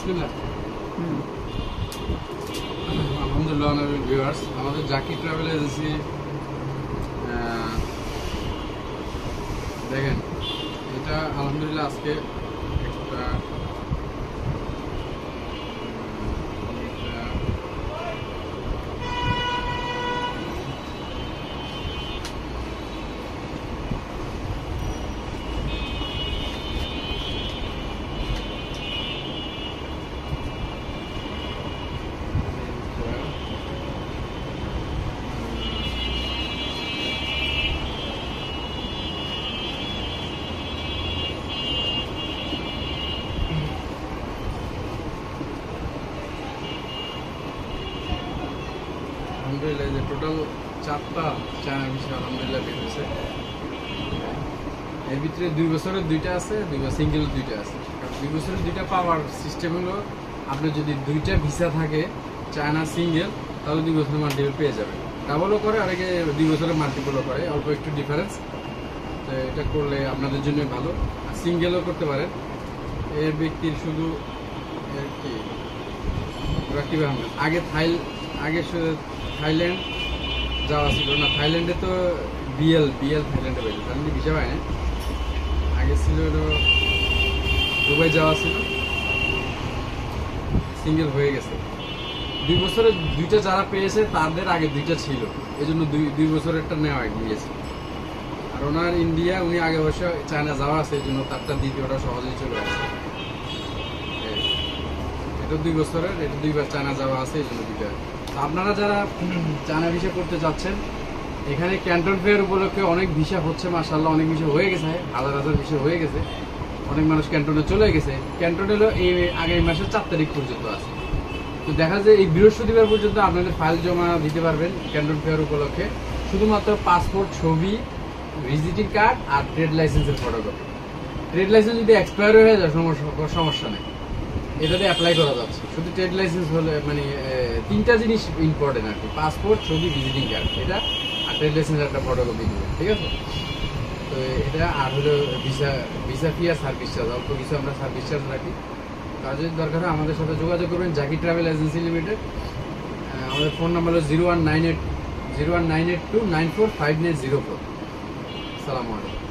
বিসমিল্লাহ। আলহামদুলিল্লাহ ভিউয়ার্স, আমাদের জাকি ট্রাভেল এজেন্সি দেখেন, এটা আলহামদুলিল্লাহ আজকে একটা আলহামদুলিল্লাহ যে টোটাল 4টা চায়না ভিসা আলহামদুলিল্লাহ বের হয়েছে। এর ভিতরে 2 বছরের 2টা আছে, 2 সিঙ্গেল 2টা আছে। 2 বছরের 2টা পাওয়ার সিস্টেম হলো, আপনার যদি 2টা ভিসা থাকে চায়না সিঙ্গেল, তাহলে 2 বছরের মাল্টিপল পেয়ে যাবেন। ডাবলও করে, অনেকে 2 বছরের মাল্টিপলও করে, অল্প একটু ডিফারেন্স। তো এটা করলে আপনাদের জন্য ভালো, আর সিঙ্গেলও করতে পারেন। এর ব্যক্তির শুধু কি রাকিব আহমেদ আগে থাইল্যান্ড যাওয়া ছিল না, থাইল্যান্ডে তো বিএল থাইল্যান্ডে পাইছে, তার মানে ভিসা পায় না। আগে ছিল দুবাই যাওয়া ছিল, সিঙ্গেল হয়ে গেছে। 2 বছরের 2টা যারা পেয়েছে তাদের আগে 2টা ছিল, এই জন্য 2 বছরেরটা নেওয়া গিয়েছে। আর ওনার ইন্ডিয়া, উনি আগে অবশ্য চায়না যাওয়া আছে, এই জন্য তারটা দ্বিতীয়টা সহজেই চলে আসছে। এটা 2 বছরের, এটা 2বার চায়না যাওয়া আছে, এই জন্য 2টা। আপনারা যারা চায়না ভিসা করতে যাচ্ছেন, এখানে ক্যান্টন ফেয়ার উপলক্ষে অনেক ভিসা হচ্ছে, মাশাআল্লাহ অনেক ভিসা হয়ে গেছে, হাজার ভিসা হয়ে গেছে। অনেক মানুষ ক্যান্টনে চলে গেছে। ক্যান্টন হলো এই আগামী মাসের 4 তারিখ পর্যন্ত আছে। তো দেখা যায় এই বৃহস্পতিবার পর্যন্ত আপনাদের ফাইল জমা দিতে পারবেন ক্যান্টন ফেয়ার উপলক্ষে। শুধুমাত্র পাসপোর্ট, ছবি, ভিজিটিং কার্ড আর ট্রেড লাইসেন্সের ফটোকপি। ট্রেড লাইসেন্স যদি এক্সপায়ার হয়ে যায় সমস্যা নেই, এটাতে অ্যাপ্লাই করা যাচ্ছে। শুধু ট্রেড লাইসেন্স হলে মানে 3টা জিনিস ইম্পর্টেন্ট আর কি, পাসপোর্ট, ছবি, ভিজিটিং কার্ড, এটা আর ট্রেড লাইসেন্সের একটা ফটোকপি দিবে, ঠিক আছে? তো এটা আর হলো ভিসা ফি আর সার্ভিস চার্জ, অল্প কিছু আমরা সার্ভিস চার্জ রাখি। কাজের দরকার হয় আমাদের সাথে যোগাযোগ করবেন, জাকি ট্রাভেল এজেন্সি লিমিটেড। আমাদের ফোন নাম্বার হলো 0198294590। আসসালামু আলাইকুম।